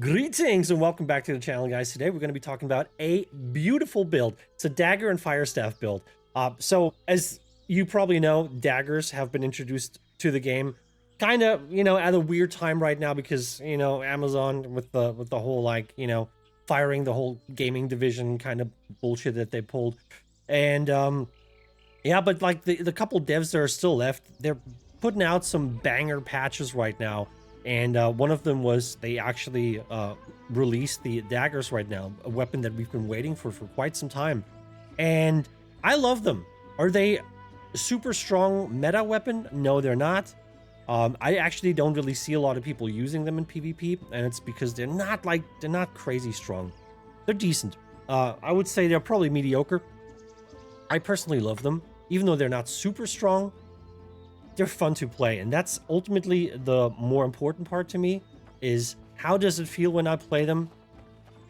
Greetings and welcome back to the channel, guys. Today we're going to be talking about a beautiful build. It's a dagger and fire staff build. So as you probably know, daggers have been introduced to the game kind of, at a weird time right now because, Amazon with the whole firing the whole gaming division kind of bullshit that they pulled. And yeah, but like the couple devs that are still left, they're putting out some banger patches right now. And one of them was they actually released the daggers right now, a weapon that we've been waiting for quite some time. And I love them. Are they a super strong meta weapon? No, they're not. I actually don't really see a lot of people using them in PvP, and it's because they're not crazy strong. They're decent. I would say they're probably mediocre. I personally love them, even though they're not super strong. They're fun to play, and that's ultimately the more important part to me, is how does it feel when I play them?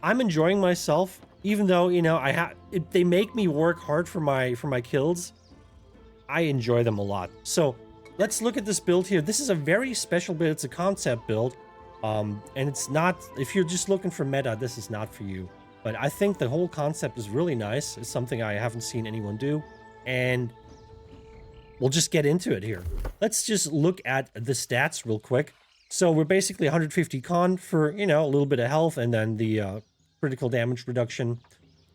I'm enjoying myself, even though, they make me work hard for my kills. I enjoy them a lot. So let's look at this build here. This is a very special build. It's a concept build, and it's not, if you're just looking for meta, this is not for you. But I think the whole concept is really nice. It's something I haven't seen anyone do, and we'll just get into it here. Let's just look at the stats real quick. So we're basically 150 con for, a little bit of health, and then the critical damage reduction,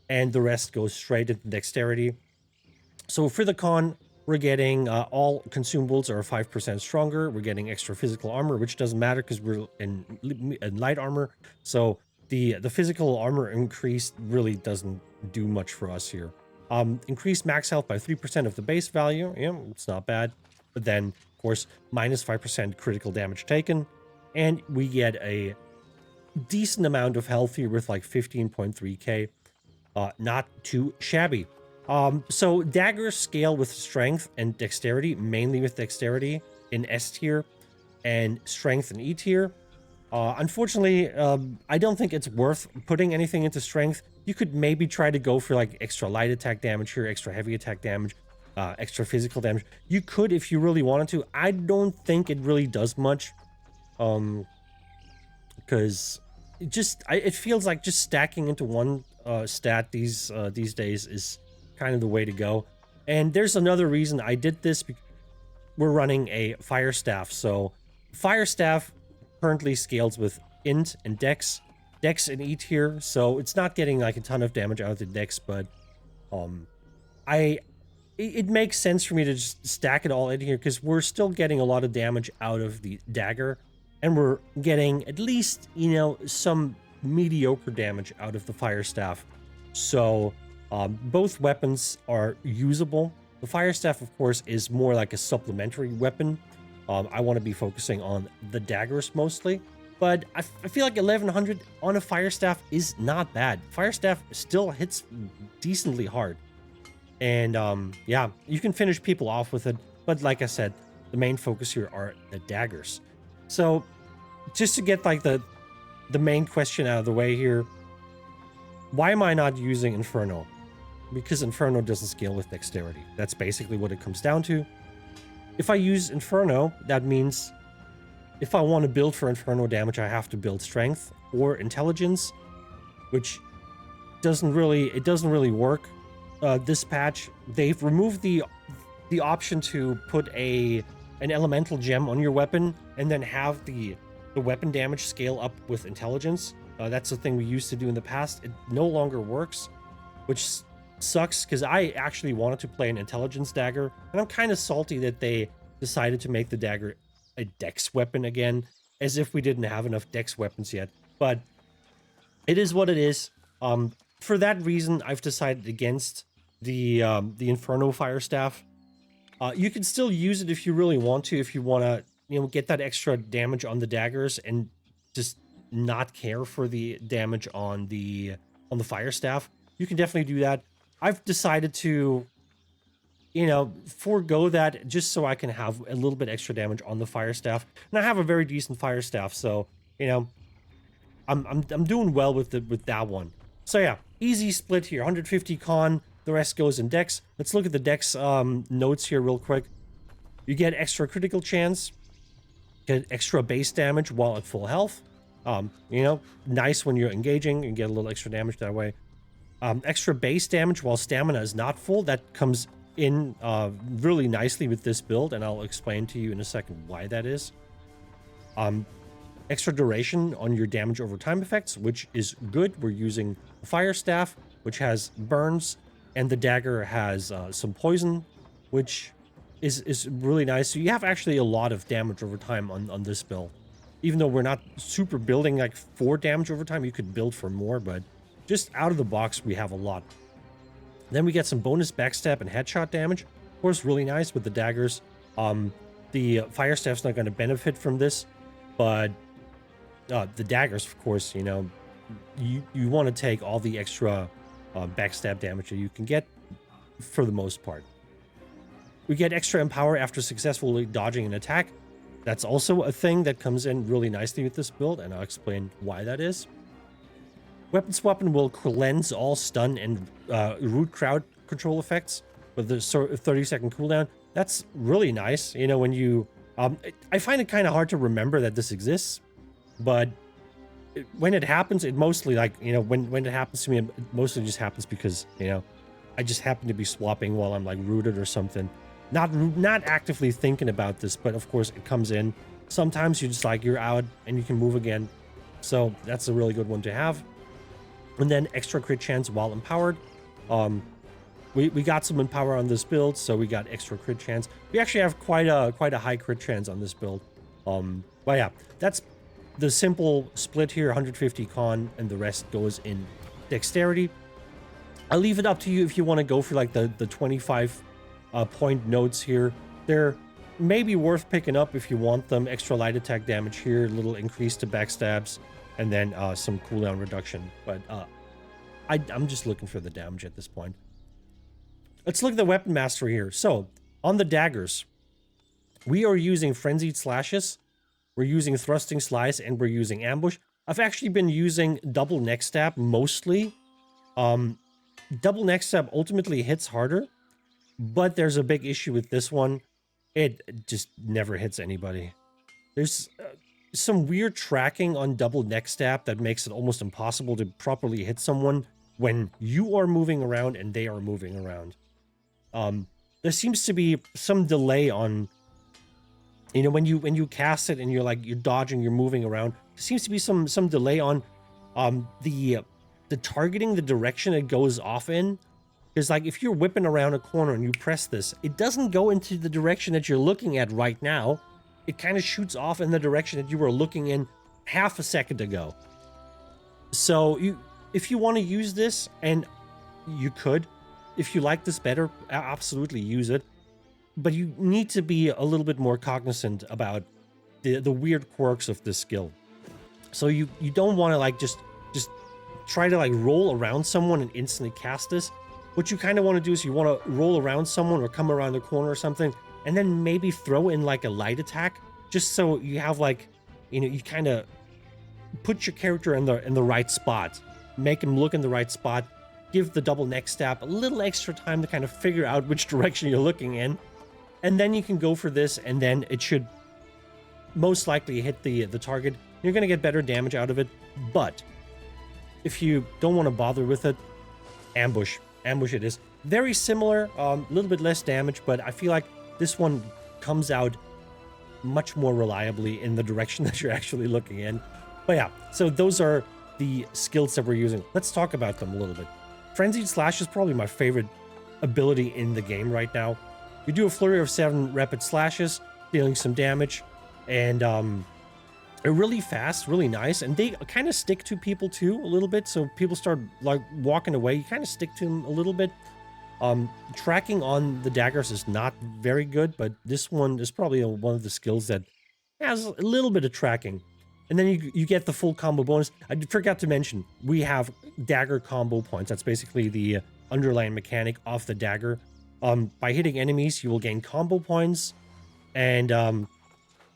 and the rest goes straight into dexterity. So for the con, we're getting all consumables are 5% stronger. We're getting extra physical armor, which doesn't matter because we're in light armor. So the physical armor increase really doesn't do much for us here. Increased max health by 3% of the base value. Yeah, it's not bad. But then, of course, minus 5% critical damage taken. And we get a decent amount of health here with like 15.3k. Not too shabby. So daggers scale with strength and dexterity, mainly with dexterity in S tier and strength in E tier. Unfortunately, I don't think it's worth putting anything into strength. You could maybe try to go for like extra light attack damage here, extra heavy attack damage, extra physical damage. You could if you really wanted to. I don't think it really does much, because it feels like just stacking into one stat these days is kind of the way to go. And there's another reason I did this. We're running a fire staff, so fire staff currently scales with int and dex in E tier, so it's not getting like a ton of damage out of the dex, but it makes sense for me to just stack it all in here because we're still getting a lot of damage out of the dagger, and we're getting at least some mediocre damage out of the fire staff. So both weapons are usable. The fire staff, of course, is more like a supplementary weapon. I want to be focusing on the daggers mostly, but I feel like 1100 on a fire staff is not bad. Fire staff still hits decently hard, and yeah, you can finish people off with it. But like I said, the main focus here are the daggers. So just to get like the main question out of the way here, why am I not using Inferno? Because Inferno doesn't scale with dexterity. That's basically what it comes down to. If I use Inferno, that means if I want to build for Inferno damage, I have to build Strength or Intelligence, which doesn't really work. This patch, they've removed the option to put an elemental gem on your weapon and then have the weapon damage scale up with Intelligence. That's the thing we used to do in the past. It no longer works, which sucks because I actually wanted to play an Intelligence dagger, and I'm kind of salty that they decided to make the dagger a dex weapon again, as if we didn't have enough dex weapons yet. But it is what it is. For that reason, I've decided against the Inferno fire staff. You can still use it if you really want to, if you want to get that extra damage on the daggers and just not care for the damage on the fire staff. You can definitely do that. I've decided to, forego that just so I can have a little bit extra damage on the fire staff. And I have a very decent fire staff, so I'm doing well with that one. So yeah, easy split here. 150 con, the rest goes in dex. Let's look at the dex notes here real quick. You get extra critical chance, get extra base damage while at full health. You know, nice when you're engaging and get a little extra damage that way. Extra base damage while stamina is not full. That comes in really nicely with this build, and I'll explain to you in a second why that is. Extra duration on your damage over time effects, which is good. We're using Fire Staff, which has burns, and the Dagger has some poison, which is really nice. So you have actually a lot of damage over time on this build. Even though we're not super building like for damage over time, you could build for more, but just out of the box, we have a lot. Then we get some bonus backstab and headshot damage. Of course, really nice with the daggers. The Fire Staff's not going to benefit from this, but the daggers, of course, you know, you want to take all the extra backstab damage that you can get for the most part. We get extra empower after successfully dodging an attack. That's also a thing that comes in really nicely with this build, and I'll explain why that is. Weapon swapping will cleanse all stun and root crowd control effects with the 30-second cooldown. That's really nice. You know, when you... I find it kind of hard to remember that this exists, but when it happens, it mostly, like, you know, when it happens to me, it mostly just happens because, you know, I just happen to be swapping while I'm, like, rooted or something. Not actively thinking about this, but of course it comes in. Sometimes you just, like, you're out and you can move again. So that's a really good one to have. And then extra crit chance while empowered. We got some empower on this build, so we got extra crit chance. We actually have quite a high crit chance on this build. But yeah, that's the simple split here, 150 con, and the rest goes in dexterity. I'll leave it up to you if you want to go for like the 25 point notes here. They're maybe worth picking up if you want them. Extra light attack damage here, a little increase to backstabs, and then some cooldown reduction. But I'm just looking for the damage at this point. Let's look at the weapon mastery here. So on the daggers, we are using frenzied slashes, we're using thrusting slice, and we're using ambush. I've actually been using double neck stab mostly. Double neck stab ultimately hits harder, but there's a big issue with this one. It just never hits anybody. There's some weird tracking on double neck stab that makes it almost impossible to properly hit someone when you are moving around and they are moving around. There seems to be some delay on, you know, when you cast it and you're dodging, you're moving around. There seems to be some delay on the targeting, the direction it goes off in. Because, like, if you're whipping around a corner and you press this, it doesn't go into the direction that you're looking at right now. It kind of shoots off in the direction that you were looking in half a second ago. So if you want to use this, and you could, if you like this better, absolutely use it. But you need to be a little bit more cognizant about the weird quirks of this skill. So you don't want to, like, just try to, like, roll around someone and instantly cast this. What you kind of want to do is you want to roll around someone or come around the corner or something, and then maybe throw in, like, a light attack, just so you have, like, you know, you kind of put your character in the right spot, make him look in the right spot, give the double neck stab a little extra time to kind of figure out which direction you're looking in, and then you can go for this, and then it should most likely hit the target. You're going to get better damage out of it. But if you don't want to bother with it, ambush it is. Very similar, a little bit less damage, but I feel like this one comes out much more reliably in the direction that you're actually looking in. But yeah, so those are the skills that we're using. Let's talk about them a little bit. Frenzied Slash is probably my favorite ability in the game right now. You do a flurry of 7 rapid slashes, dealing some damage, and they're really fast, really nice, and they kind of stick to people too a little bit. So people start, like, walking away, you kind of stick to them a little bit. Tracking on the daggers is not very good, but this one is probably one of the skills that has a little bit of tracking. And then you get the full combo bonus. I forgot to mention, we have dagger combo points. That's basically the underlying mechanic of the dagger. By hitting enemies, you will gain combo points, and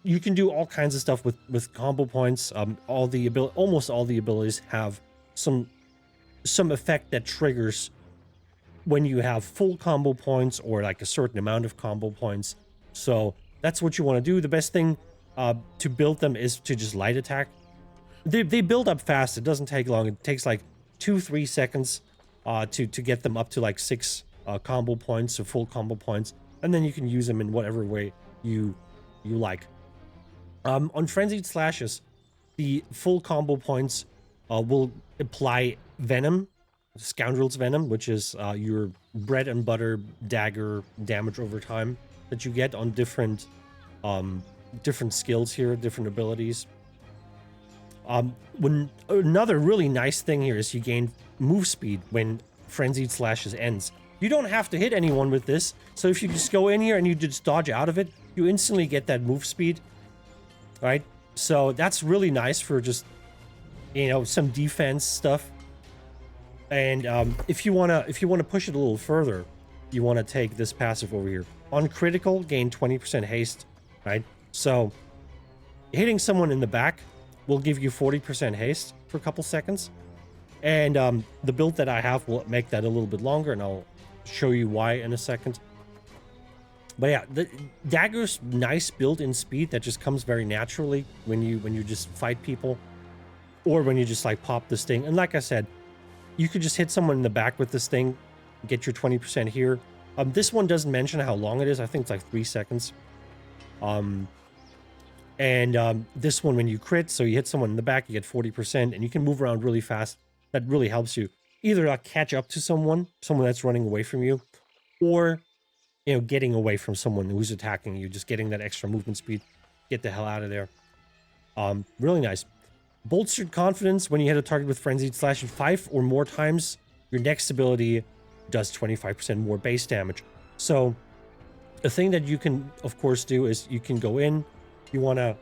you can do all kinds of stuff with combo points. Almost all the abilities have some effect that triggers when you have full combo points or like a certain amount of combo points. So that's what you want to do. The best thing to build them is to just light attack. they build up fast. It doesn't take long. It takes like 2-3 seconds to get them up to like 6 combo points, or full combo points, and then you can use them in whatever way you like. On Frenzied Slashes, the full combo points will apply Venom, Scoundrel's Venom, which is your bread and butter dagger damage over time that you get on different skills here, different abilities. When another really nice thing here is you gain move speed when Frenzied Slashes ends. You don't have to hit anyone with this, so if you just go in here and you just dodge out of it, you instantly get that move speed, right? So that's really nice for just, you know, some defense stuff. And if you wanna push it a little further, you wanna take this passive over here. On critical, gain 20% haste, right? So hitting someone in the back will give you 40% haste for a couple seconds. And the build that I have will make that a little bit longer, and I'll show you why in a second. But yeah, the Dagger's nice built-in speed that just comes very naturally when you just fight people, or when you just like pop this thing. And like I said, you could just hit someone in the back with this thing, get your 20% here. This one doesn't mention how long it is. I think it's like 3 seconds. This one, when you crit, so you hit someone in the back, you get 40%, and you can move around really fast. That really helps you either catch up to someone that's running away from you, or, you know, getting away from someone who's attacking you, just getting that extra movement speed. Get the hell out of there. Really nice. Bolstered Confidence. When you hit a target with Frenzied Slash 5 or more times, your next ability does 25% more base damage. So the thing that you can, of course, do is you can go in. You wanna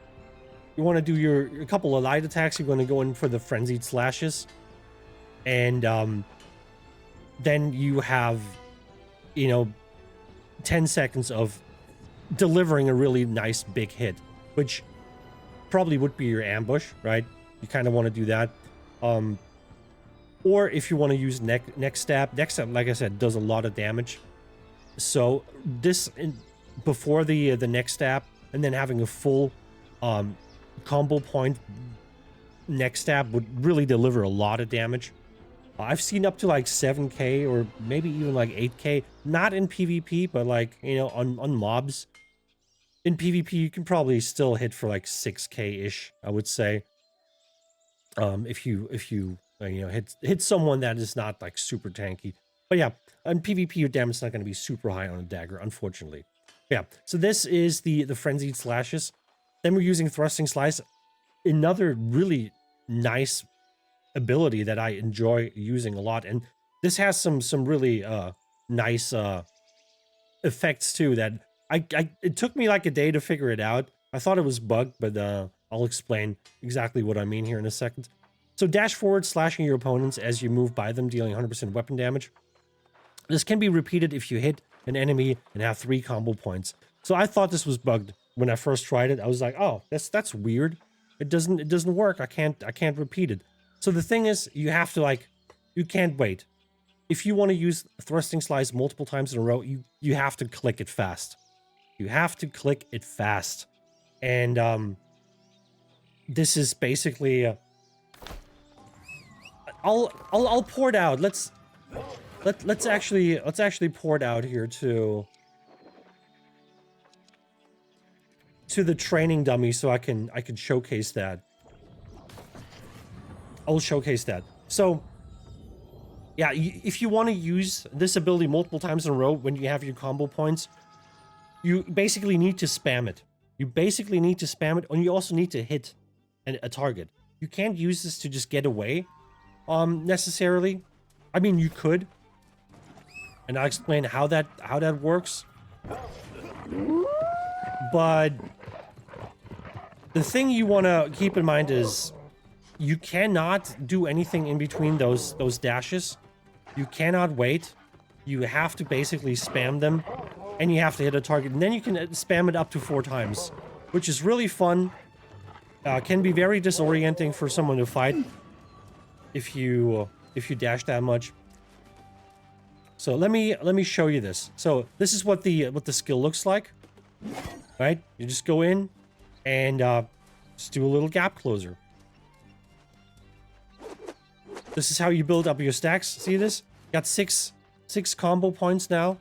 do your couple of light attacks. You're gonna go in for the Frenzied Slashes, and then you have, you know, 10 seconds of delivering a really nice big hit, which probably would be your ambush, right? You kind of want to do that. Or if you want to use neck stab, like I said, does a lot of damage. So this before the neck stab, and then having a full combo point neck stab would really deliver a lot of damage. I've seen up to like 7k or maybe even like 8k, not in PvP, but like, you know, on mobs. In PvP, you can probably still hit for like 6k-ish, I would say. If you you know, hit someone that is not like super tanky. But yeah, on PvP, your damage is not going to be super high on a dagger, unfortunately. Yeah, so this is the Frenzied Slashes. Then we're using Thrusting Slice, another really nice ability that I enjoy using a lot. And this has some really nice effects too that it took me like a day to figure it out. I thought it was bugged, but I'll explain exactly what I mean here in a second. So dash forward, slashing your opponents as you move by them, dealing 100% weapon damage. This can be repeated if you hit an enemy and have 3 combo points. So I thought this was bugged when I first tried it. I was like, oh, that's weird. It doesn't work. I can't repeat it. So the thing is, you have to you can't wait. If you want to use Thrusting Slice multiple times in a row, you have to click it fast. You have to click it fast. And this is basically I'll pour it out. Let's actually pour it out here to the training dummy so I can showcase that. I'll showcase that. So yeah, if you want to use this ability multiple times in a row when you have your combo points, you basically need to spam it. You basically need to spam it, and you also need to hit a target. You can't use this to just get away, necessarily. I mean, you could, and I'll explain how that works. But the thing you want to keep in mind is you cannot do anything in between those dashes. You cannot wait. You have to basically spam them, and you have to hit a target, and then you can spam it up to 4 times, which is really fun. Can be very disorienting for someone to fight if you dash that much. So let me show you this. So this is what the skill looks like. Right? You just go in and just do a little gap closer. This is how you build up your stacks. See this? Got six combo points now.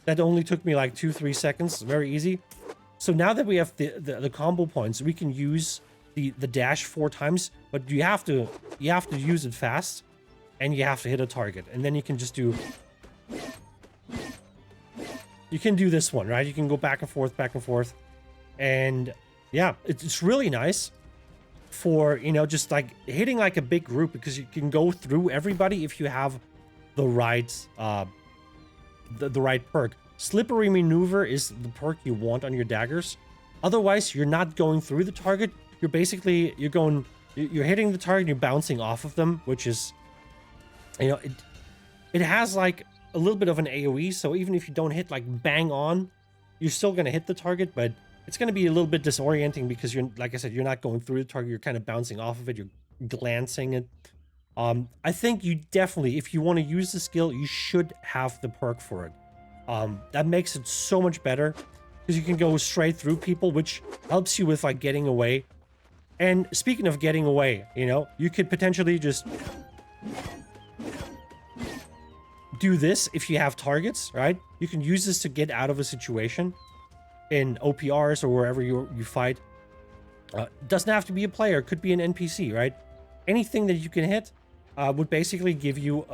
That only took me like 2-3 seconds. Very easy. So now that we have the combo points, we can use the dash 4 times, but you have to use it fast, and you have to hit a target, and then you can just do. You can do this one, right? You can go back and forth, and yeah, it's really nice for, you know, just like hitting like a big group, because you can go through everybody if you have the right the right perk. Slippery maneuver is the perk you want on your daggers. Otherwise, you're not going through the target. You're basically you're hitting the target, you're bouncing off of them, which is, you know, it has like a little bit of an AoE, so even if you don't hit like bang on, you're still gonna hit the target, but it's gonna be a little bit disorienting because you're, like I said, you're not going through the target, you're kind of bouncing off of it, you're glancing it. I think you definitely, if you want to use the skill, you should have the perk for it. That makes it so much better because you can go straight through people, which helps you with like getting away. And speaking of getting away, you know, you could potentially just do this if you have targets, right? You can use this to get out of a situation in OPRs or wherever you fight. Doesn't have to be a player, it could be an NPC, right? Anything that you can hit would basically give you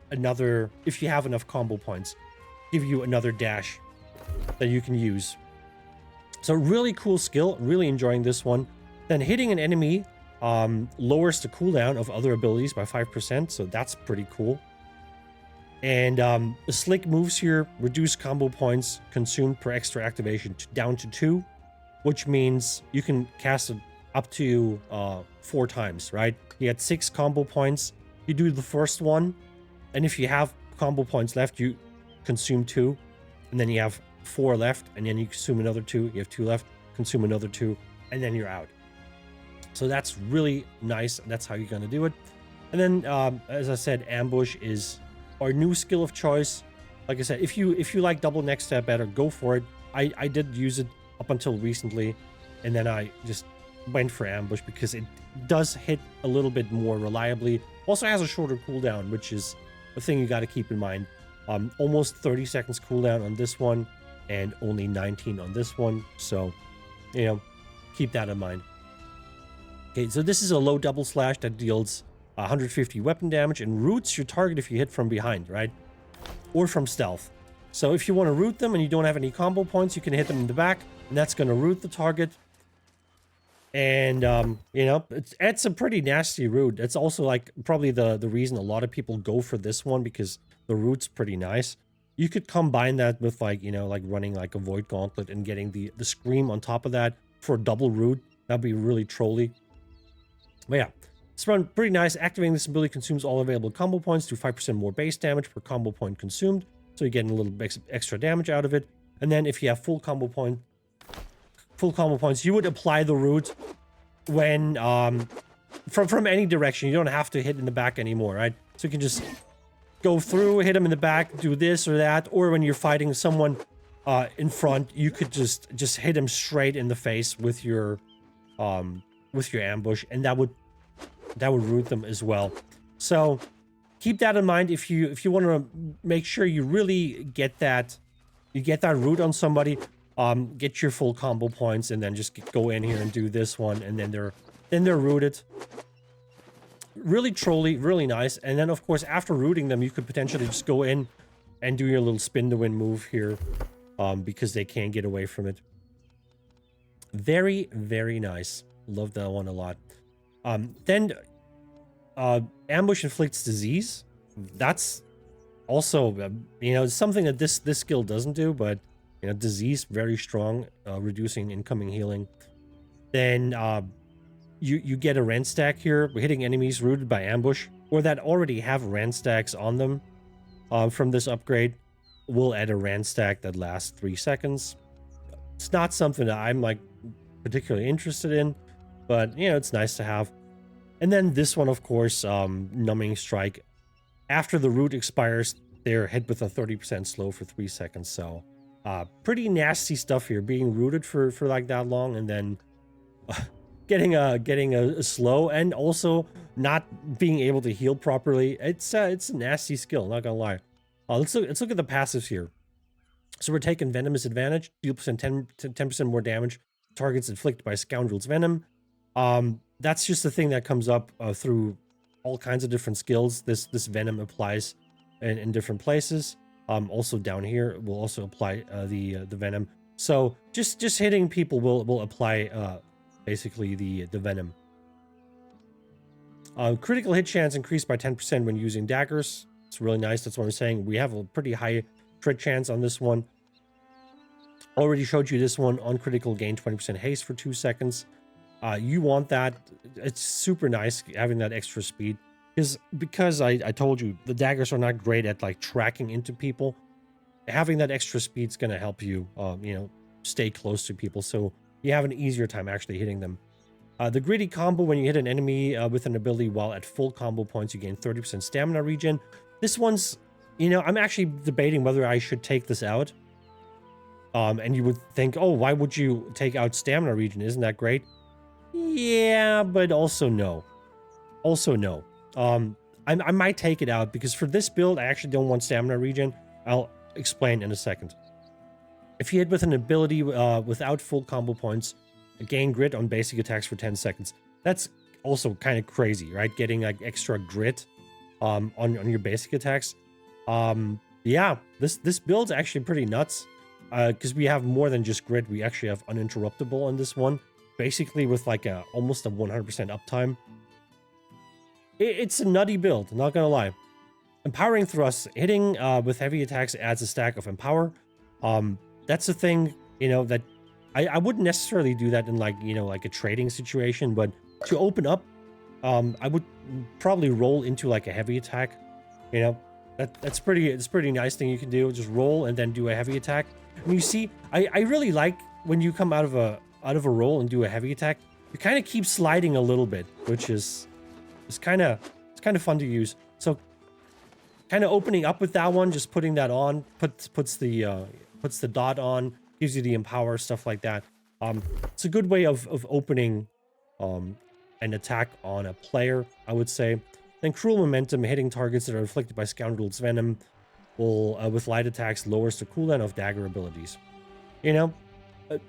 another, if you have enough combo points, give you another dash that you can use. So really cool skill, really enjoying this one. Then hitting an enemy lowers the cooldown of other abilities by 5%, so that's pretty cool. And the slick moves here reduce combo points consumed per extra activation down to 2, which means you can cast it up to 4 times, right? You get 6 combo points. You do the first one, and if you have combo points left, you consume 2, and then you have 4 left, and then you consume another 2. You have 2 left, consume another 2, and then you're out. So that's really nice. That's how you're gonna do it. And then, as I said, ambush is our new skill of choice. Like I said, if you like double next step better, go for it. I did use it up until recently, and then I just went for ambush because it does hit a little bit more reliably. Also has a shorter cooldown, which is a thing you got to keep in mind. Almost 30 seconds cooldown on this one, and only 19 on this one. So, you know, keep that in mind. Okay, so this is a low double slash that deals 150 weapon damage and roots your target if you hit from behind, right? Or from stealth. So if you want to root them and you don't have any combo points, you can hit them in the back, and that's going to root the target. And, you know, it's a pretty nasty root. It's also like probably the reason a lot of people go for this one, because the root's pretty nice. You could combine that with like, you know, like running like a void gauntlet and getting the scream on top of that for a double root. That'd be really trolly. But yeah, it's pretty nice. Activating this ability consumes all available combo points, do 5% more base damage per combo point consumed. So you're getting a little bit extra damage out of it. And then if you have full combo points, you would apply the root when from any direction. You don't have to hit in the back anymore, right? So you can just go through, hit them in the back, do this or that, or when you're fighting someone in front, you could just hit them straight in the face with your ambush, and that would root them as well. So keep that in mind if you want to make sure you really get that root on somebody. Get your full combo points, and then just go in here and do this one, and then they're rooted. Really trolly, really nice. And then of course after rooting them, you could potentially just go in and do your little spin to win move here, because they can't get away from it. Very, very nice. Love that one a lot. Then ambush inflicts disease. That's also you know, something that this skill doesn't do, but you know, disease very strong, reducing incoming healing. Then you get a rend stack here. We're hitting enemies rooted by ambush or that already have rend stacks on them from this upgrade. We'll add a rend stack that lasts 3 seconds. It's not something that I'm like particularly interested in, but you know, it's nice to have. And then this one, of course, numbing strike. After the root expires, they're hit with a 30% slow for 3 seconds. So pretty nasty stuff here, being rooted for like that long, and then getting a slow, and also not being able to heal properly. It's a nasty skill, not gonna lie. Let's look at the passives here. So we're taking Venomous Advantage, deal 10% more damage to targets inflicted by Scoundrel's Venom. That's just the thing that comes up through all kinds of different skills. This Venom applies in different places. Also down here will also apply the Venom. So just hitting people will apply basically the Venom. Critical hit chance increased by 10% when using daggers. It's really nice. That's what I'm saying. We have a pretty high crit chance on this one. Already showed you this one on critical gain 20% haste for 2 seconds. You want that. It's super nice having that extra speed because I told you the daggers are not great at like tracking into people. Having that extra speed is going to help you, you know, stay close to people, so you have an easier time actually hitting them. The Gritty combo, when you hit an enemy with an ability while at full combo points, you gain 30% stamina regen. This one's, you know, I'm actually debating whether I should take this out. And you would think, oh, why would you take out stamina regen? Isn't that great? Yeah, but also no. Also no. I might take it out because for this build, I actually don't want stamina regen. I'll explain in a second. If you hit with an ability without full combo points, gain grit on basic attacks for 10 seconds. That's also kind of crazy, right? Getting like extra grit on your basic attacks. Yeah, this build's actually pretty nuts because we have more than just grit. We actually have uninterruptible on this one, basically with like almost a 100% uptime. It's a nutty build, not gonna lie. Empowering thrust, hitting with heavy attacks adds a stack of empower. That's a thing, you know, that I wouldn't necessarily do that in like, you know, like a trading situation, but to open up, I would probably roll into like a heavy attack. You know, it's a pretty nice thing you can do. Just roll and then do a heavy attack. And you see, I really like when you come out of a roll and do a heavy attack, you kind of keep sliding a little bit, which is kind of fun to use. So kind of opening up with that one, just putting that on, puts the dot on, gives you the empower, stuff like that. It's a good way of opening an attack on a player, I would say. Then Cruel Momentum, hitting targets that are inflicted by Scoundrel's Venom, will with light attacks lowers the cooldown of dagger abilities. You know,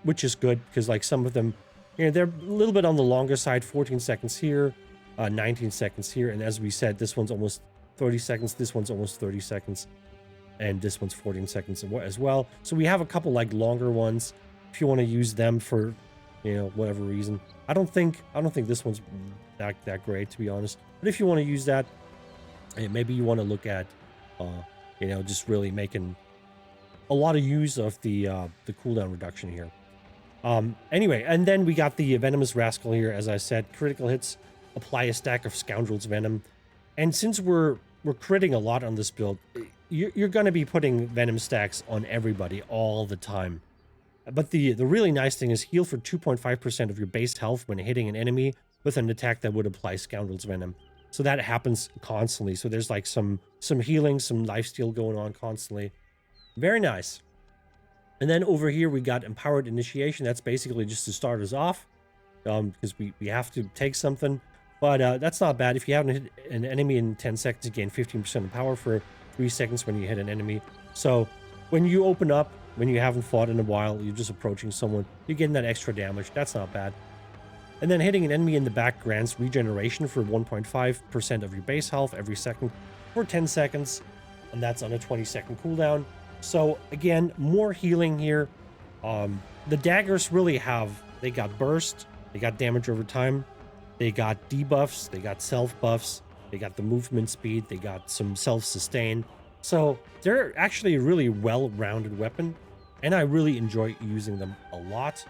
which is good because like some of them, you know, they're a little bit on the longer side. 14 seconds here, 19 seconds here, and as we said, this one's almost 30 seconds. This one's almost 30 seconds. And this one's 14 seconds as well. So we have a couple like longer ones if you want to use them for, you know, whatever reason. I don't think this one's that great, to be honest. But if you want to use that, maybe you want to look at, you know, just really making a lot of use of the cooldown reduction here. Anyway, and then we got the Venomous Rascal here. As I said, critical hits apply a stack of Scoundrel's Venom. And since we're critting a lot on this build, you're going to be putting Venom stacks on everybody all the time. But the really nice thing is heal for 2.5% of your base health when hitting an enemy with an attack that would apply Scoundrel's Venom. So that happens constantly. So there's like some healing, some lifesteal going on constantly. Very nice. And then over here we got Empowered Initiation. That's basically just to start us off, because we have to take something. But that's not bad. If you haven't hit an enemy in 10 seconds, you gain 15% of power for 3 seconds when you hit an enemy. So when you open up, when you haven't fought in a while, you're just approaching someone, you're getting that extra damage. That's not bad. And then hitting an enemy in the back grants regeneration for 1.5% of your base health every second for 10 seconds. And that's on a 20-second cooldown. So again, more healing here. The daggers really they got burst, they got damage over time, they got debuffs, they got self buffs, they got the movement speed, they got some self-sustain. So they're actually a really well-rounded weapon, and I really enjoy using them a lot.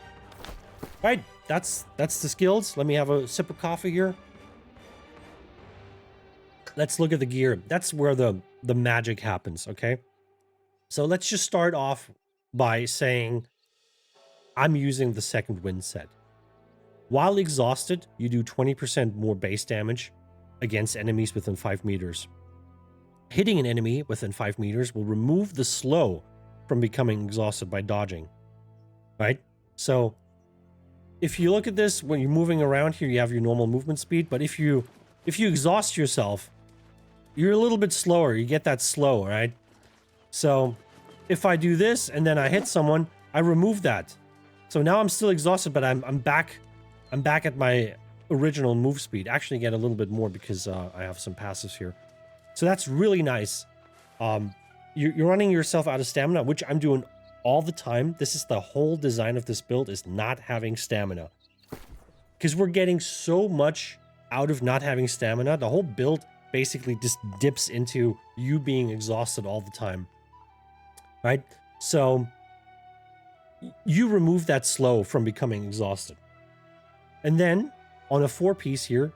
Right, that's the skills. Let me have a sip of coffee here. Let's look at the gear. That's where the magic happens, okay? So let's just start off by saying I'm using the second wind set. While exhausted, you do 20% more base damage against enemies within 5 meters. Hitting an enemy within 5 meters will remove the slow from becoming exhausted by dodging. Right? So if you look at this, when you're moving around here, you have your normal movement speed. But if you exhaust yourself, you're a little bit slower. You get that slow, right? So if I do this and then I hit someone, I remove that. So now I'm still exhausted, but I'm back. I'm back at my original move speed. Actually, get a little bit more because I have some passives here. So that's really nice. You're running yourself out of stamina, which I'm doing all the time. This is the whole design of this build, is not having stamina. Because we're getting so much out of not having stamina. The whole build basically just dips into you being exhausted all the time. Right? So you remove that slow from becoming exhausted. And then on a 4-piece here,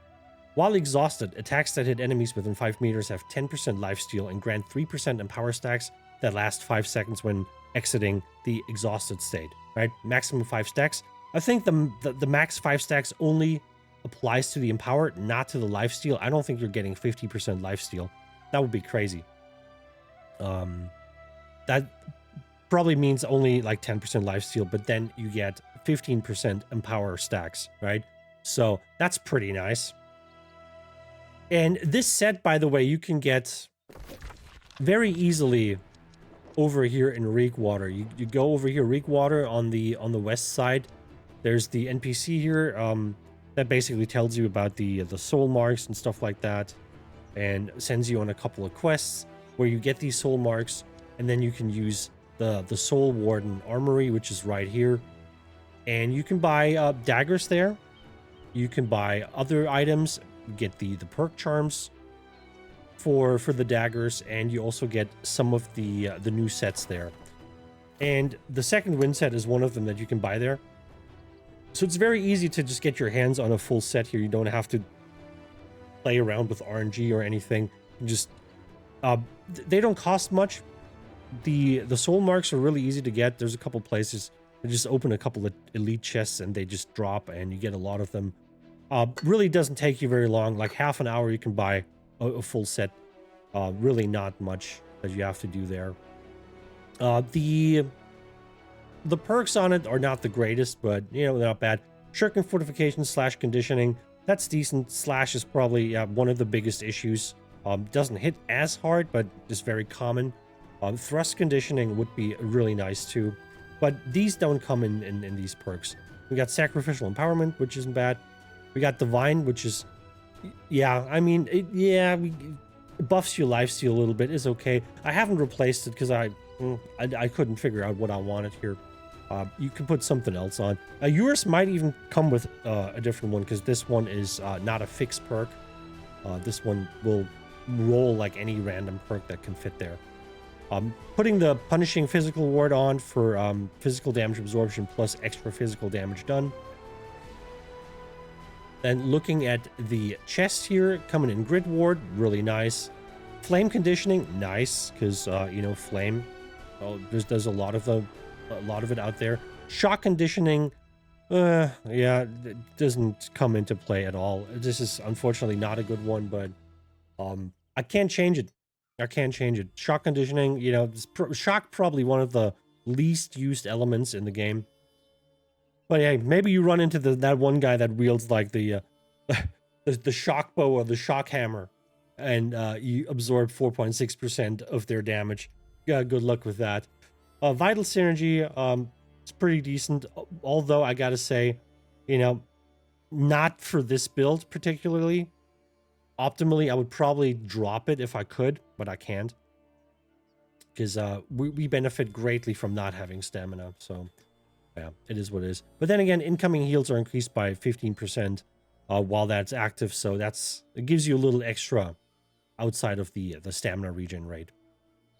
while exhausted, attacks that hit enemies within 5 meters have 10% lifesteal and grant 3% in power stacks that last 5 seconds when exiting the exhausted state, right? Maximum 5 stacks. I think the max 5 stacks only applies to the empower, not to the lifesteal. I don't think you're getting 50% lifesteal. That would be crazy. That probably means only like 10% lifesteal, but then you get 15% empower stacks, right? So that's pretty nice. And this set, by the way, you can get very easily over here in Reekwater. You go over here, Reekwater on the west side. There's the NPC here that basically tells you about the soul marks and stuff like that, and sends you on a couple of quests where you get these soul marks, and then you can use the Soul Warden Armory, which is right here, and you can buy daggers there. You can buy other items, get the perk charms for the daggers, and you also get some of the new sets there. And the second wind set is one of them that you can buy there. So it's very easy to just get your hands on a full set here. You don't have to play around with RNG or anything. You just they don't cost much. The soul marks are really easy to get. There's a couple places you just open a couple of elite chests and they just drop, and you get a lot of them. Really doesn't take you very long, like half an hour you can buy a full set. Really not much that you have to do there. The perks on it are not the greatest, but you know, they're not bad. Shirking fortification / conditioning, that's decent. Slash is probably one of the biggest issues. Doesn't hit as hard, but just very common. Thrust conditioning would be really nice too, but these don't come in these perks. We got sacrificial empowerment, which isn't bad. We got divine, which is, yeah, I mean, it buffs your lifesteal a little bit, is okay. I haven't replaced it because I couldn't figure out what I wanted here. You can put something else on. Yours might even come with a different one, because this one is not a fixed perk. This one will roll like any random perk that can fit there. Putting the punishing physical ward on for physical damage absorption plus extra physical damage done. Then looking at the chest here, coming in grid ward, really nice. Flame conditioning, nice, because you know, flame. There's a lot of it out there. Shock conditioning, yeah, it doesn't come into play at all. This is unfortunately not a good one, but I can't change it. I can't change it. Shock conditioning, you know, shock probably one of the least used elements in the game. But yeah, maybe you run into that one guy that wields like the shock bow or the shock hammer, and you absorb 4.6% of their damage. Yeah, good luck with that. Vital synergy, it's pretty decent. Although I gotta say, you know, not for this build particularly. Optimally, I would probably drop it if I could, but I can't, because we benefit greatly from not having stamina. So yeah, it is what it is. But then again, incoming heals are increased by 15% while that's active, so it gives you a little extra outside of the stamina regen rate.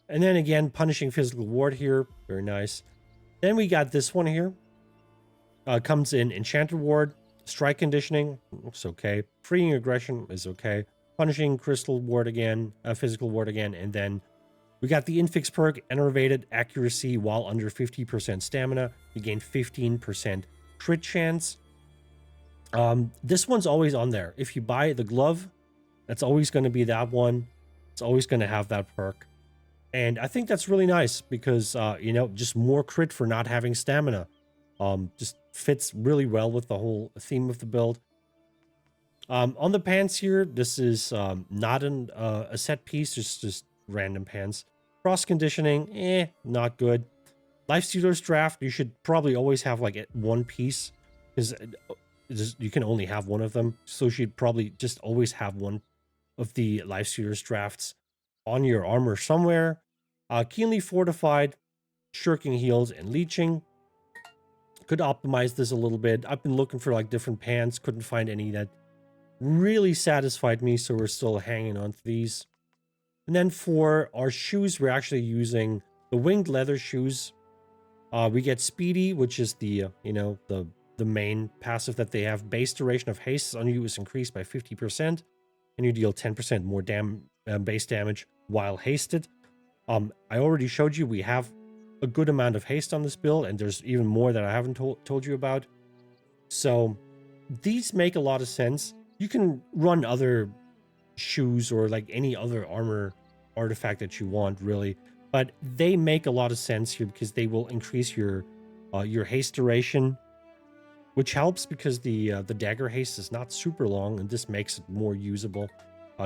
And then again, punishing physical ward here, very nice. Then we got this one here. Comes in enchanted ward. Strike conditioning, looks okay. Freeing aggression is okay. Punishing crystal ward again, physical ward again, and then we got the infix perk, enervated accuracy while under 50% stamina. You gain 15% crit chance. This one's always on there. If you buy the glove, that's always going to be that one. It's always going to have that perk. And I think that's really nice because, you know, just more crit for not having stamina. Just fits really well with the whole theme of the build. On the pants here, this is not a set piece, just random pants. Cross conditioning, not good. Lifestealer's draft, you should probably always have like one piece, because you can only have one of them. So you should probably just always have one of the Lifestealer's drafts on your armor somewhere. Keenly fortified, shirking heals, and leeching. Could optimize this a little bit. I've been looking for like different pants, couldn't find any that really satisfied me, so we're still hanging on to these. And then for our shoes, we're actually using the winged leather shoes. We get speedy, which is the the main passive that they have. Base duration of haste on you is increased by 50%, and you deal 10% more base damage while hasted. I already showed you we have a good amount of haste on this build, and there's even more that I haven't told you about. So these make a lot of sense. You can run other shoes or like any other armor artifact that you want, really, but they make a lot of sense here because they will increase your haste duration, which helps because the dagger haste is not super long, and this makes it more usable.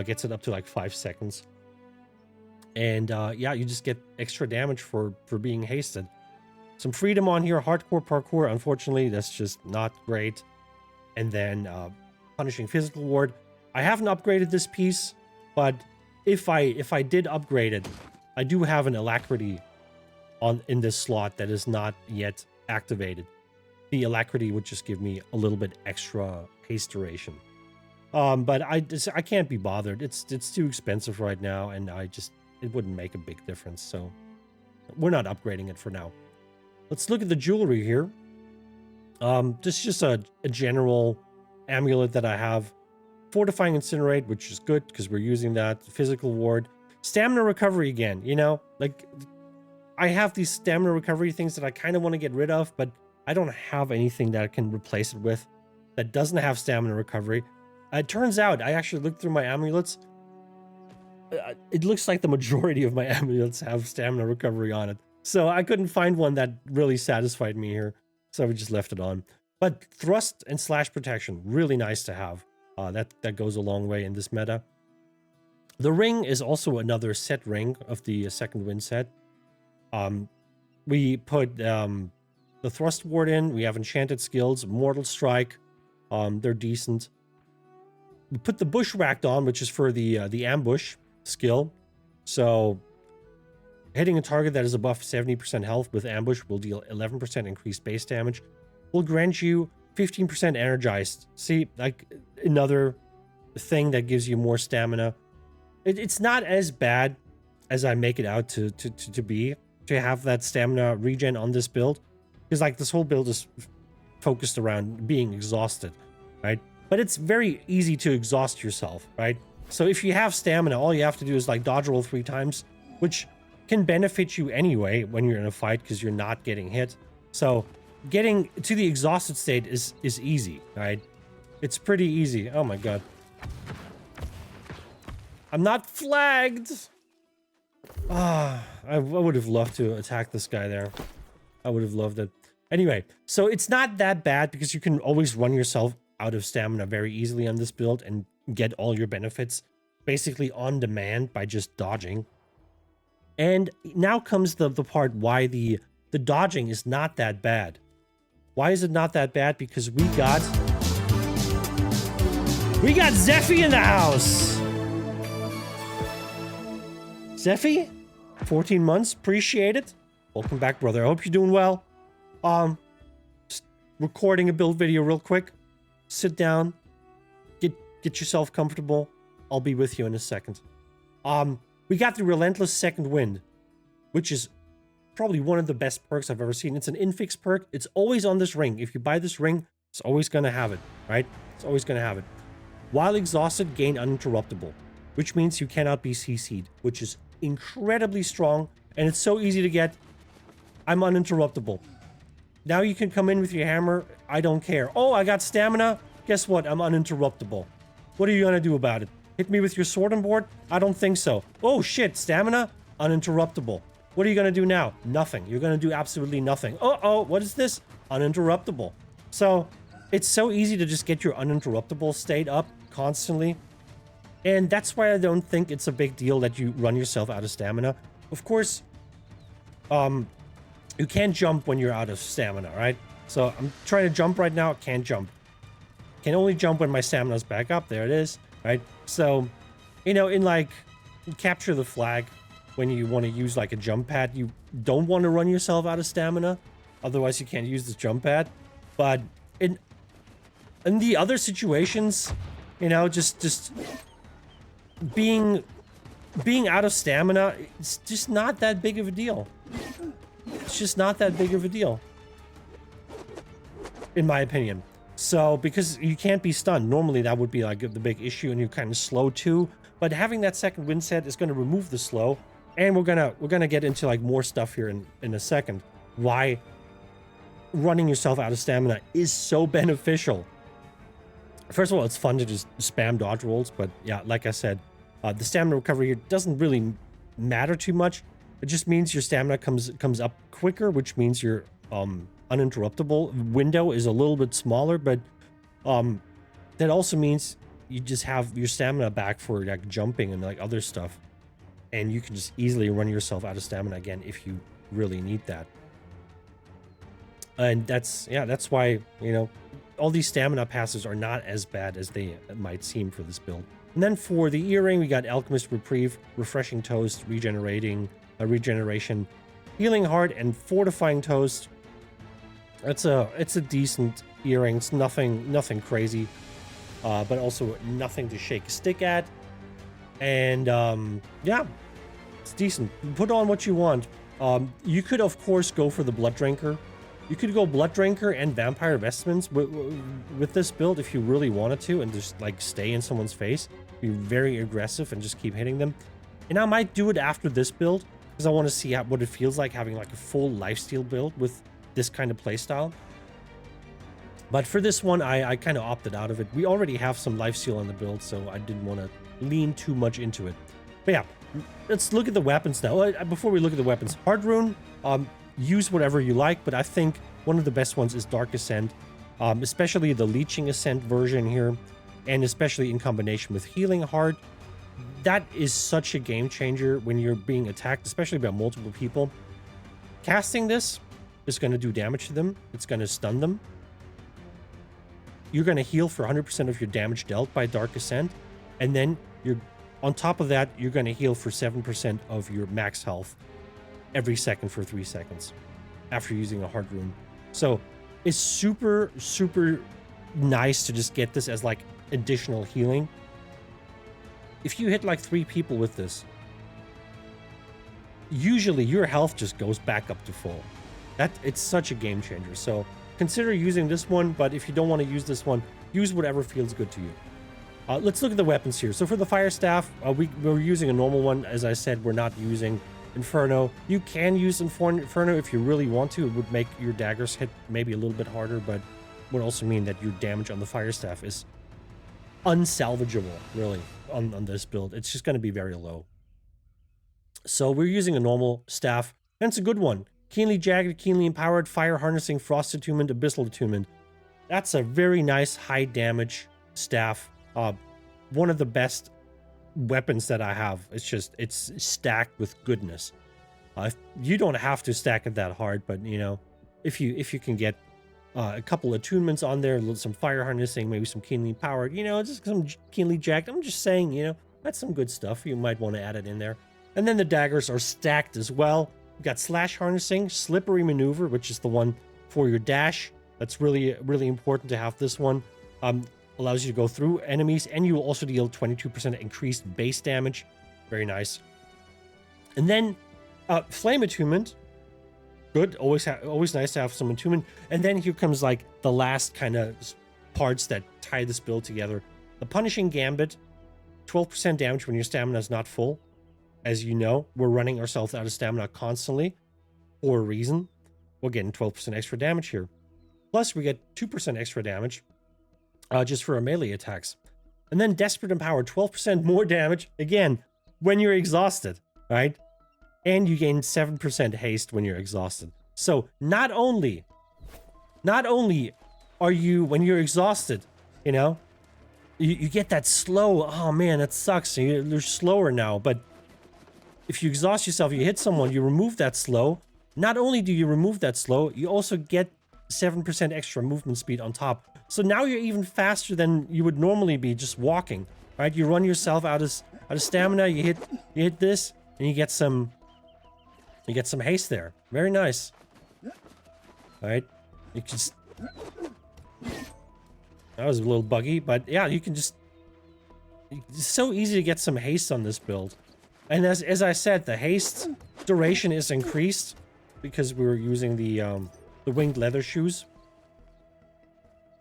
Gets it up to like 5 seconds. And yeah, you just get extra damage for being hasted. Some freedom on here. Hardcore parkour, unfortunately, that's just not great. And then punishing physical ward. I haven't upgraded this piece, but if I did upgrade it, I do have an alacrity in this slot that is not yet activated. The alacrity would just give me a little bit extra haste duration. But I can't be bothered. It's too expensive right now, and it wouldn't make a big difference, so we're not upgrading it for now. Let's look at the jewelry here. This is just a general amulet that I have. Fortifying Incinerate, which is good because we're using that. Physical ward. Stamina recovery again, like I have these stamina recovery things that I kind of want to get rid of, but I don't have anything that I can replace it with that doesn't have stamina recovery. It turns out, I actually looked through my amulets. It looks like the majority of my amulets have stamina recovery on it. So I couldn't find one that really satisfied me here. So we just left it on. But thrust and slash protection, really nice to have. That goes a long way in this meta. The ring is also another set ring of the second wind set. We put the thrust ward in. We have enchanted skills, mortal strike. They're decent. We put the bushwhacked on, which is for the ambush skill. So hitting a target that is above 70% health with ambush will deal 11% increased base damage. Will grant you 15% energized. See, like another thing that gives you more stamina. It's not as bad as I make it out to be, to have that stamina regen on this build, because like this whole build is focused around being exhausted, right? But it's very easy to exhaust yourself, right? So if you have stamina, all you have to do is like dodge roll 3 times, which can benefit you anyway when you're in a fight because you're not getting hit. So getting to the exhausted state is easy, right? It's pretty easy. Oh my god. I'm not flagged! I would have loved to attack this guy there. I would have loved it. Anyway, so it's not that bad because you can always run yourself out of stamina very easily on this build and get all your benefits basically on demand by just dodging. And now comes the part why the dodging is not that bad. Why is it not that bad? Because we got Zeffy in the house! Zeffy, 14 months, appreciate it. Welcome back, brother. I hope you're doing well. Just recording a build video real quick. Sit down, get yourself comfortable. I'll be with you in a second. We got the Relentless Second Wind, which is probably one of the best perks I've ever seen. It's an infix perk. It's always on this ring. If you buy this ring, it's always gonna have it, right? It's always gonna have it. While exhausted, gain uninterruptible, which means you cannot be CC'd, which is incredibly strong, and it's so easy to get. I'm uninterruptible. Now you can come in with your hammer. I don't care. Oh, I got stamina. Guess what? I'm uninterruptible. What are you gonna do about it? Hit me with your sword and board? I don't think so. Oh shit, stamina? Uninterruptible. What are you gonna do now? Nothing. You're gonna do absolutely nothing. Uh-oh, what is this? uninterruptible. So it's so easy to just get your uninterruptible state up constantly. And that's why I don't think it's a big deal that you run yourself out of stamina. Of course, you can't jump when you're out of stamina, right? So I'm trying to jump right now. Can't jump. Can only jump when my stamina's back up. There it is, right? So, you know, in like capture the flag, when you want to use like a jump pad, you don't want to run yourself out of stamina. Otherwise, you can't use this jump pad. But in the other situations, you know, just being out of stamina, it's just not that big of a deal. It's just not that big of a deal, in my opinion. So, because you can't be stunned. Normally, that would be like the big issue, and you're kind of slow too. But having that second wind set is going to remove the slow, and we're gonna get into like more stuff here in a second. Why running yourself out of stamina is so beneficial. First of all, it's fun to just spam dodge rolls, but yeah, like I said, the stamina recovery here doesn't really matter too much. It just means your stamina comes up quicker, which means your uninterruptible window is a little bit smaller, but that also means you just have your stamina back for like jumping and like other stuff, and you can just easily run yourself out of stamina again if you really need that. And that's why, you know, all these stamina passes are not as bad as they might seem for this build. And then for the earring, we got Alchemist Reprieve, Refreshing Toast, Regeneration, Healing Heart, and Fortifying Toast. It's a decent earring. It's nothing crazy, but also nothing to shake a stick at. And yeah, it's decent. Put on what you want. You could of course go for the Blood Drinker. You could go Blood Drinker and Vampire Vestments with this build if you really wanted to, and just like stay in someone's face, be very aggressive and just keep hitting them. And I might do it after this build because I want to see what it feels like having like a full lifesteal build with this kind of playstyle. But for this one, I kind of opted out of it. We already have some lifesteal in the build, so I didn't want to lean too much into it. But yeah, let's look at the weapons now. Before we look at the weapons, Hard Rune, use whatever you like, but I think one of the best ones is Dark Ascent, especially the Leeching Ascent version here, and especially in combination with Healing Heart. That is such a game changer when you're being attacked, especially by multiple people. Casting this is going to do damage to them. It's going to stun them. You're going to heal for 100% of your damage dealt by Dark Ascent, and then on top of that, you're going to heal for 7% of your max health every second for 3 seconds after using a Hard Rune. So it's super nice to just get this as like additional healing. If you hit like 3 people with this, usually your health just goes back up to full. It's such a game changer. So consider using this one, but if you don't want to use this one, use whatever feels good to you. Let's look at the weapons here. So for the Fire Staff, we're using a normal one. As I said, we're not using Inferno. You can use Inferno if you really want to. It would make your daggers hit maybe a little bit harder, but would also mean that your damage on the Fire Staff is unsalvageable, really, on this build. It's just going to be very low. So we're using a normal staff, and it's a good one. Keenly Jagged, Keenly Empowered, Fire Harnessing, Frost Attunement, Abyssal Attunement. That's a very nice high damage staff. One of the best weapons that I have. It's stacked with goodness. You don't have to stack it that hard, but you know, if you can get a couple attunements on there, some fire harnessing, maybe some keenly powered, you know, just some keenly jacked. I'm just saying, you know, that's some good stuff. You might want to add it in there. And then the daggers are stacked as well. We've got slash harnessing, slippery maneuver, which is the one for your dash. That's really important to have this one. Allows you to go through enemies, and you will also deal 22% increased base damage. Very nice. And then flame attunement. Good. Always nice to have some attunement. And then here comes like the last kind of parts that tie this build together. The punishing gambit, 12% damage when your stamina is not full. As you know, we're running ourselves out of stamina constantly for a reason. We're getting 12% extra damage here. Plus, we get 2% extra damage just for our melee attacks. And then Desperate Empower, 12% more damage, again, when you're exhausted, right? And you gain 7% haste when you're exhausted. So not only not only are you, when you're exhausted, you know, you get that slow, oh man, that sucks. You're slower now, but if you exhaust yourself, you hit someone, you remove that slow. Not only do you remove that slow, you also get 7% extra movement speed on top. So now you're even faster than you would normally be just walking, right? You run yourself out of stamina, you hit this, and you get some haste there. Very nice. All right, you can just, that was a little buggy, but yeah, you can just, it's so easy to get some haste on this build. And as I said, the haste duration is increased because we were using the winged leather shoes.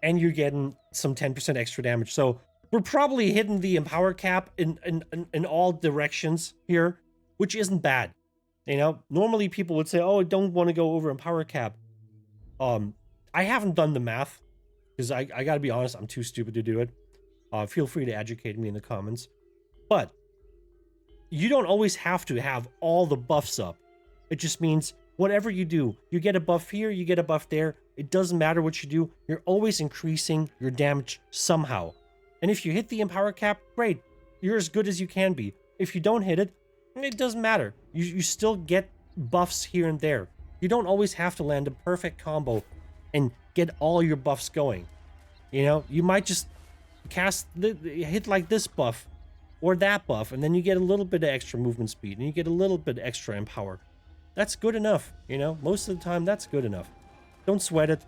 And you're getting some 10% extra damage. So we're probably hitting the empower cap in all directions here, which isn't bad. You know, normally people would say, oh, I don't want to go over empower cap. I haven't done the math because I gotta be honest, I'm too stupid to do it. Feel free to educate me in the comments. But you don't always have to have all the buffs up. It just means whatever you do, you get a buff here, you get a buff there. It doesn't matter what you do. You're always increasing your damage somehow. And if you hit the empower cap, great. You're as good as you can be. If you don't hit it, it doesn't matter. You still get buffs here and there. You don't always have to land a perfect combo and get all your buffs going. You know, you might just cast hit like this buff or that buff, and then you get a little bit of extra movement speed and you get a little bit extra empower. That's good enough, you know? Most of the time, that's good enough. Don't sweat it.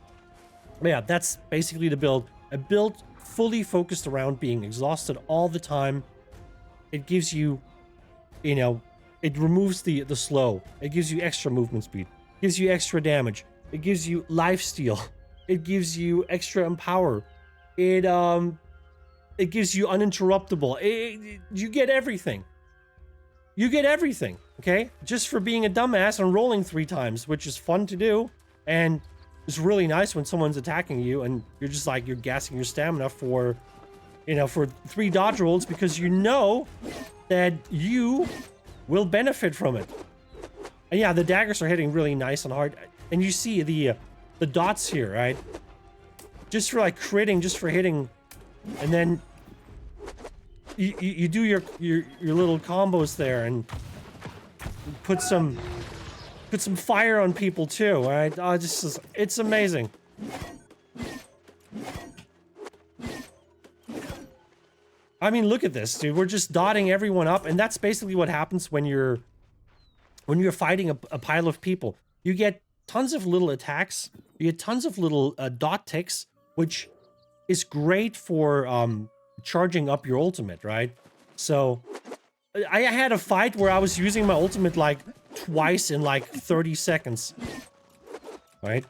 But yeah, that's basically the build. A build fully focused around being exhausted all the time. It gives you, you know, it removes the slow. It gives you extra movement speed. It gives you extra damage. It gives you lifesteal. It gives you extra empower. It gives you uninterruptible. You get everything. You get everything, okay? Just for being a dumbass and rolling 3 times, which is fun to do. And it's really nice when someone's attacking you and you're just like, you're gassing your stamina for, you know, for 3 dodge rolls because you know that you will benefit from it. And yeah, the daggers are hitting really nice and hard. And you see the dots here, right? Just for like critting, just for hitting. And then you do your little combos there and put some fire on people too, all right? Oh, it's amazing. I mean, look at this, dude. We're just dotting everyone up, and that's basically what happens when you're fighting a pile of people. You get tons of little attacks. You get tons of little dot ticks, which is great for charging up your ultimate, right? So I had a fight where I was using my ultimate like twice in like 30 seconds. Right?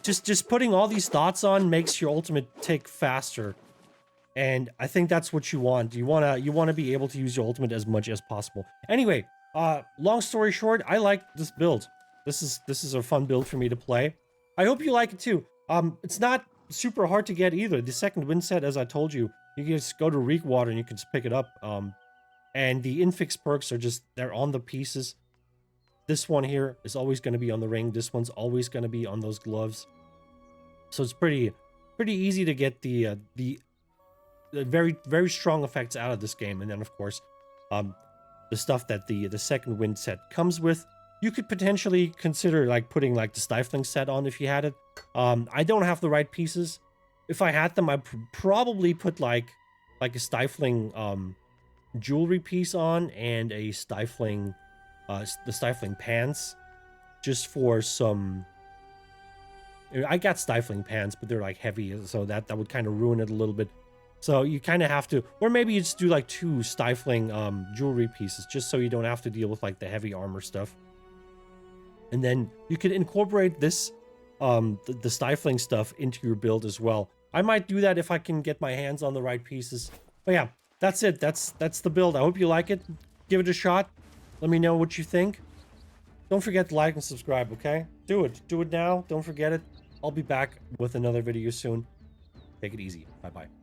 Just putting all these dots on makes your ultimate tick faster. And I think that's what you want. You wanna be able to use your ultimate as much as possible. Anyway, long story short, I like this build. This is a fun build for me to play. I hope you like it too. It's not super hard to get either. The second wind set, as I told you, you can just go to Reekwater and you can just pick it up. And the infix perks are just, they're on the pieces. This one here is always going to be on the ring. This one's always going to be on those gloves. So it's pretty easy to get the very, very strong effects out of this game. And then, of course, the stuff that the second wind set comes with. You could potentially consider like putting like the stifling set on if you had it. I don't have the right pieces. If I had them, I'd probably put like a stifling jewelry piece on and a stifling the stifling pants, just for some. I got stifling pants, but they're like heavy, so that would kind of ruin it a little bit. So you kind of have to, or maybe you just do like 2 stifling jewelry pieces, just so you don't have to deal with like the heavy armor stuff. And then you could incorporate this, the stifling stuff into your build as well. I might do that if I can get my hands on the right pieces. But yeah, that's it. That's the build. I hope you like it. Give it a shot. Let me know what you think. Don't forget to like and subscribe, okay? Do it. Do it now. Don't forget it. I'll be back with another video soon. Take it easy. Bye-bye.